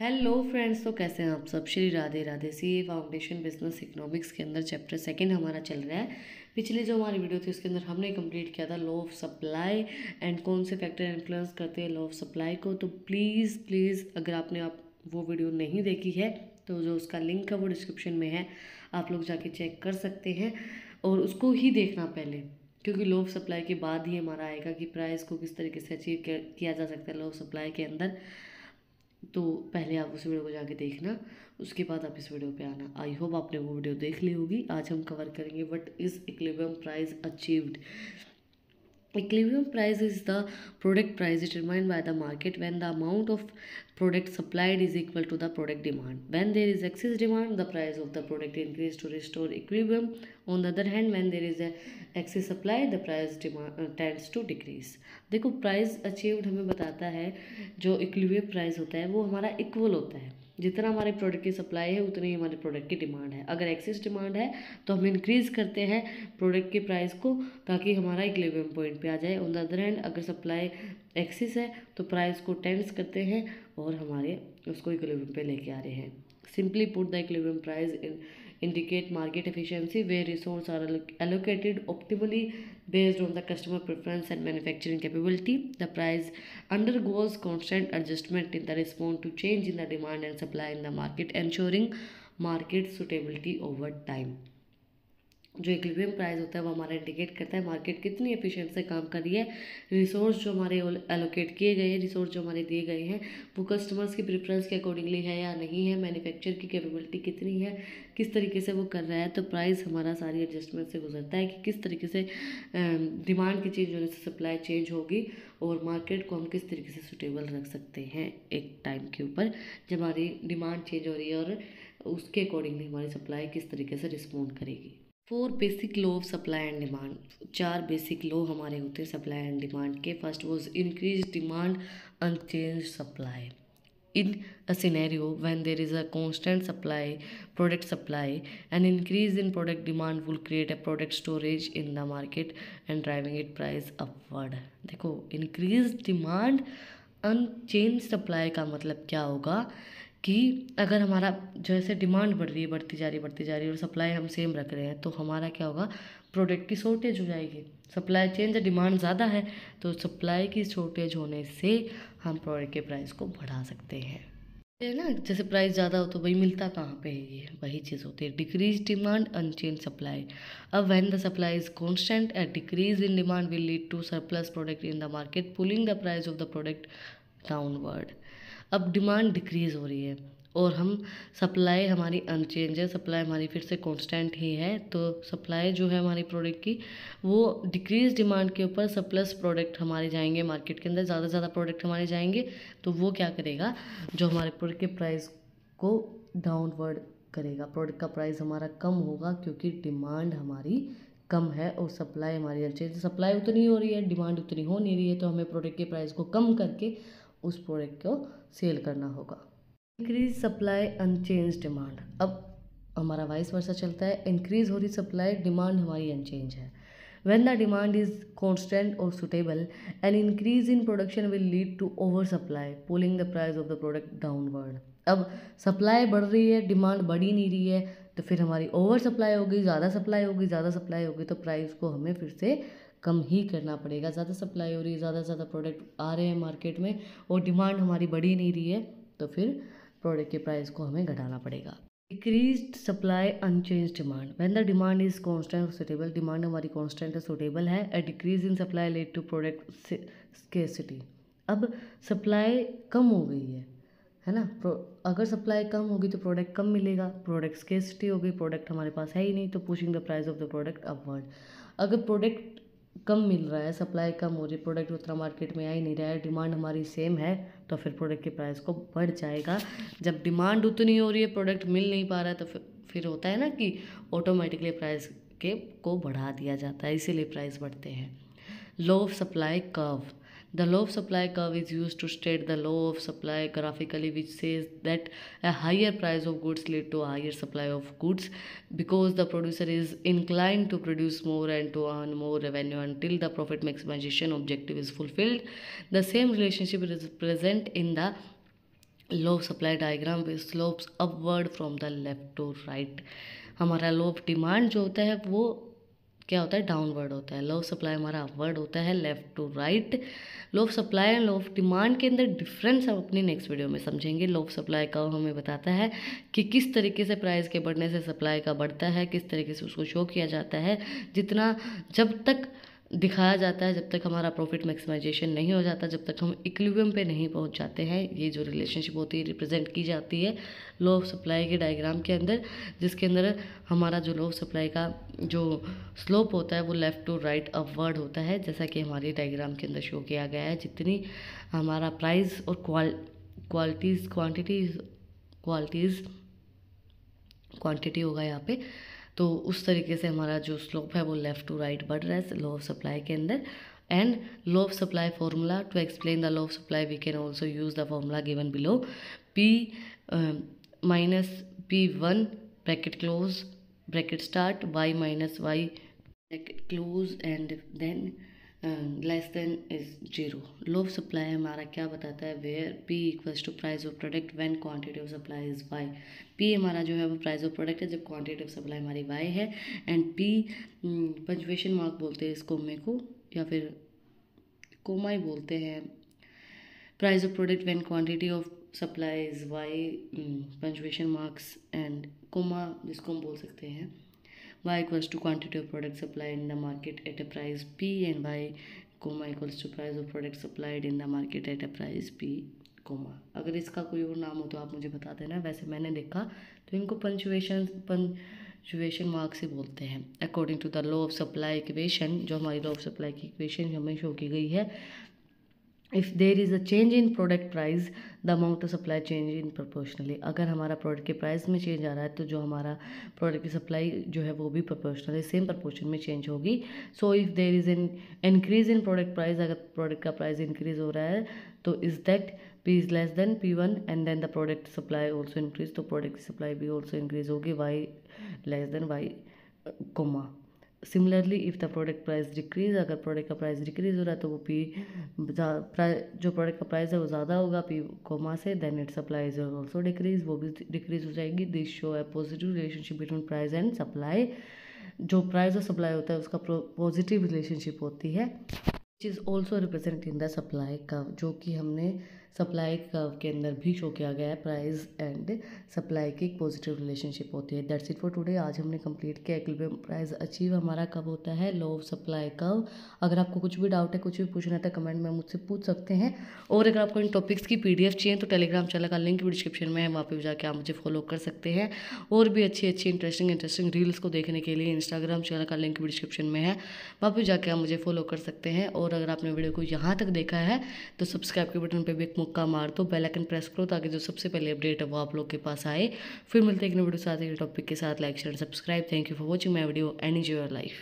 Hello friends, तो कैसे हैं आप सब। Shri Radhe Radhe. CA foundation business economics के अंदर चैप्टर सेकंड हमारा चल रहा है। पिछली जो हमारी वीडियो थी उसके अंदर हमने कंप्लीट किया था लॉ ऑफ सप्लाई एंड कौन से फैक्टर इन्फ्लुएंस करते हैं लॉ ऑफ सप्लाई को। तो प्लीज़ प्लीज़ अगर आपने वो वीडियो नहीं देखी है तो जो उसका लिंक है वो डिस्क्रिप्शन में है, आप लोग जाके चेक कर सकते हैं और उसको ही देखना पहले, क्योंकि लॉ ऑफ सप्लाई के बाद ही हमारा आएगा कि प्राइस को किस तरीके से अचीव किया जा सकता है लॉ ऑफ सप्लाई के अंदर। तो पहले आप उस वीडियो को जाके देखना, उसके बाद आप इस वीडियो पे आना। आई होप आपने वो वीडियो देख ली होगी। आज हम कवर करेंगे what is equilibrium price achieved. Equilibrium price is the product price determined by the market when the amount of product supplied is equal to the product demand. When there is excess demand, the price of the product increase to restore equilibrium. On the other hand, when there is a excess supply, the price tends to decrease. देखो, price achieved हमें बताता है जो equilibrium price होता है वो हमारा equal होता है। जितना हमारे प्रोडक्ट की सप्लाई है उतनी ही हमारे प्रोडक्ट की डिमांड है। अगर एक्सेस डिमांड है तो हम इंक्रीज़ करते हैं प्रोडक्ट के प्राइस को ताकि हमारा इक्विलिब्रियम पॉइंट पे आ जाए। ऑन द अदर हैंड अगर सप्लाई एक्सेस है तो प्राइस को टेंस करते हैं और हमारे उसको इक्विलिब्रियम पे लेके आ रहे हैं। Simply put the equilibrium price indicate market efficiency where resources are allocated optimally based on the customer preference and manufacturing capability. The price undergoes constant adjustment in the response to change in the demand and supply in the market, ensuring market suitability over time. जो equilibrium price होता है वो हमारा indicate करता है market कितनी efficient से काम कर रही है। रिसोर्स जो हमारे एलोकेट किए गए हैं, रिसोर्स जो हमारे दिए गए हैं वो कस्टमर्स की प्रेफरेंस के अकॉर्डिंगली है या नहीं है, मैन्युफैक्चर की कैपेबिलिटी कितनी है, किस तरीके से वो कर रहा है। तो प्राइस हमारा सारी एडजस्टमेंट से गुजरता है कि किस तरीके से डिमांड के चेंज होने से सप्लाई चेंज होगी और मार्केट को हम किस तरीके से सुटेबल रख सकते हैं एक टाइम के ऊपर जब हमारी डिमांड चेंज हो रही है और उसके अकॉर्डिंगली हमारी सप्लाई किस तरीके से रिस्पॉन्ड करेगी। 4 basic law of supply and demand. 4 basic law हमारे होते हैं सप्लाई एंड डिमांड के। First was increase demand unchange supply. In a scenario when there is a constant product supply, an increase in product demand will create a product storage in the market and driving its price upward. देखो, increase demand unchanged supply का मतलब क्या होगा कि अगर हमारा जैसे demand बढ़ रही है, बढ़ती जा रही है और सप्लाई हम सेम रख रहे हैं तो हमारा क्या होगा, प्रोडक्ट की शॉर्टेज हो जाएगी। सप्लाई चेंज डिमांड ज़्यादा है तो सप्लाई की शॉर्टेज होने से हम प्रोडक्ट के प्राइस को बढ़ा सकते हैं, है ना। जैसे प्राइस ज़्यादा हो तो भाई मिलता कहाँ पे है, ये वही चीज़ होती है डिक्रीज डिमांड अनचेंज सप्लाई। अब when the supply is constant, a decrease in demand will lead to surplus product in the market pulling the price of the product downward. अब डिमांड डिक्रीज हो रही है और हम सप्लाई हमारी unchange है, supply हमारी फिर से कांस्टेंट ही है, तो सप्लाई जो है हमारी प्रोडक्ट की वो डिक्रीज डिमांड के ऊपर सरप्लस प्रोडक्ट हमारे जाएंगे मार्केट के अंदर, ज़्यादा से ज़्यादा प्रोडक्ट हमारे जाएंगे तो वो क्या करेगा, जो हमारे प्रोडक्ट के प्राइस को डाउनवर्ड करेगा। प्रोडक्ट का प्राइस हमारा कम होगा क्योंकि डिमांड हमारी कम है और सप्लाई हमारी अनचेंज। सप्लाई उतनी हो रही है, डिमांड उतनी हो नहीं रही है, तो हमें प्रोडक्ट के प्राइस को कम करके उस प्रोडक्ट को सेल करना होगा। Increase supply unchange demand. अब हमारा वाइस वर्सा चलता है, इंक्रीज हो रही सप्लाई, डिमांड हमारी अनचेंज है। When the demand is constant or suitable, an increase in production will lead to oversupply, pulling the price of the product downward. अब supply बढ़ रही है, डिमांड बढ़ ही नहीं रही है, तो फिर हमारी ओवर सप्लाई होगी, ज़्यादा सप्लाई होगी तो प्राइस को हमें फिर से कम ही करना पड़ेगा। ज़्यादा सप्लाई हो रही है, ज़्यादा से ज़्यादा प्रोडक्ट आ रहे हैं मार्केट में और डिमांड हमारी बढ़ ही नहीं रही है तो फिर प्रोडक्ट के प्राइस को हमें घटाना पड़ेगा। Decreased supply unchange demand. When the demand is constant और सुटेबल, डिमांड हमारी कांस्टेंट है, सुटेबल है, a decrease in supply led to product scarcity. अब सप्लाई कम हो गई है ना। अगर सप्लाई कम होगी तो प्रोडक्ट कम मिलेगा, प्रोडक्ट स्केर्सिटी होगी, प्रोडक्ट हमारे पास है ही नहीं तो pushing the price of the product upward. अगर प्रोडक्ट कम मिल रहा है, सप्लाई कम हो रही है, प्रोडक्ट उतना मार्केट में आ ही नहीं रहा है, डिमांड हमारी सेम है तो फिर प्रोडक्ट के प्राइस को बढ़ जाएगा। जब डिमांड उतनी हो रही है, प्रोडक्ट मिल नहीं पा रहा है तो फिर होता है ना कि ऑटोमेटिकली प्राइस को बढ़ा दिया जाता है, इसीलिए प्राइस बढ़ते हैं। Law of supply curve. The law of supply curve is used to state the law of supply graphically, which says that a higher price of goods lead to a higher supply of goods because the producer is inclined to produce more and to earn more revenue until the profit maximization objective is fulfilled. The same relationship is present in the law of supply diagram which slopes upward from the left to right. हमारा law of demand जो होता है वो क्या होता है, downward होता है। लो ऑफ सप्लाई हमारा अपवर्ड होता है, left to right. Law of supply and law of demand के अंदर डिफरेंस हम अपनी नेक्स्ट वीडियो में समझेंगे। लो ऑफ सप्लाई का हमें बताता है कि किस तरीके से प्राइस के बढ़ने से सप्लाई का बढ़ता है, किस तरीके से उसको शो किया जाता है। जितना जब तक दिखाया जाता है, जब तक हमारा प्रॉफिट मैक्सिमाइजेशन नहीं हो जाता, जब तक हम इक्विलिब्रियम पे नहीं पहुंच जाते हैं, ये जो रिलेशनशिप होती है रिप्रेजेंट की जाती है लो ऑफ सप्लाई के डायग्राम के अंदर, जिसके अंदर हमारा जो लो ऑफ सप्लाई का जो स्लोप होता है वो लेफ़्ट टू राइट अपवर्ड होता है, जैसा कि हमारी डायग्राम के अंदर शो किया गया है। जितनी हमारा प्राइस और क्वांटिटी होगा यहाँ पे, तो उस तरीके से हमारा जो स्लोप है वो लेफ़्ट टू राइट बढ़ रहा है लो ऑफ सप्लाई के अंदर। And law of supply formula, to explain the law of supply we can also use the formula given below. P minus P1 bracket close bracket start, y minus y bracket close and then less than is 0। Law of supply हमारा क्या बताता है, where P equals to price of product when quantity of supply is y। P हमारा जो है वो price of product है जब क्वांटिटी ऑफ सप्लाई हमारी y है। एंड P पंचुएशन मार्क बोलते हैं इस कोमे को, या फिर कोमा ही बोलते हैं। Price of product when quantity of supply is y, punctuation marks and comma जिसको हम बोल सकते हैं। y equals to quantity of product supplied in the market at a price P and y comma equals to price of product supplied in the market at a price P comma। अगर इसका कोई और नाम हो तो आप मुझे बता देना। वैसे मैंने देखा तो इनको पंचुएशन मार्क से बोलते हैं। According to the law of supply equation, जो हमारी लॉ ऑफ सप्लाई की इक्वेशन हमें शो की गई है, if there is a change in product price the amount of supply change in proportionally. अगर हमारा प्रोडक्ट के प्राइस में चेंज आ रहा है तो जो हमारा प्रोडक्ट की सप्लाई जो है वो भी प्रोपोर्शनली सेम प्रोपोर्शन में चेंज होगी। So if there is an increase in product price, अगर प्रोडक्ट का प्राइस इंक्रीज हो रहा है तो is that P is less than P1 and then the product supply also increase, तो प्रोडक्ट की सप्लाई भी ऑल्सो इंक्रीज होगी y less than y comma. Similarly if the product price decrease, अगर product का प्राइस डिक्रीज हो रहा है तो वो P जो प्रोडक्ट का प्राइस है वो ज़्यादा होगा P कोमा से, then it supply is also decrease, वो भी डिक्रीज हो जाएगी। दिस शो है positive relationship between price and supply. जो प्राइस और सप्लाई होता है उसका पॉजिटिव रिलेशनशिप होती है, which is also represent in the supply curve, जो कि हमने सप्लाई कर्व के अंदर भी शो किया गया है। प्राइस एंड सप्लाई की एक पॉजिटिव रिलेशनशिप होती है। That's it for today. आज हमने कंप्लीट किया इक्विलिब्रियम प्राइस अचीव हमारा कब होता है, लो ऑफ सप्लाई कर्व। अगर आपको कुछ भी डाउट है, कुछ भी पूछना है तो कमेंट में मुझसे पूछ सकते हैं। और अगर आपको इन टॉपिक्स की PDF चाहिए तो टेलीग्राम चैनल का लिंक भी डिस्क्रिप्शन में है, वहाँ पर जाकर आप मुझे फॉलो कर सकते हैं। और भी अच्छी इंटरेस्टिंग रील्स को देखने के लिए इंस्टाग्राम चैनल का लिंक भी डिस्क्रिप्शन में है, वहाँ पर जाकर आप मुझे फॉलो कर सकते हैं। और अगर आपने वीडियो को यहाँ तक देखा है तो सब्सक्राइब के बटन पर भी एक मुक्का मार दो, बेल आइकन प्रेस करो ताकि जो सबसे पहले अपडेट है वो आप लोग के पास आए। फिर मिलते हैं एक नई वीडियो साथ ही टॉपिक के साथ। Like share subscribe. Thank you for watching my video and enjoy your life.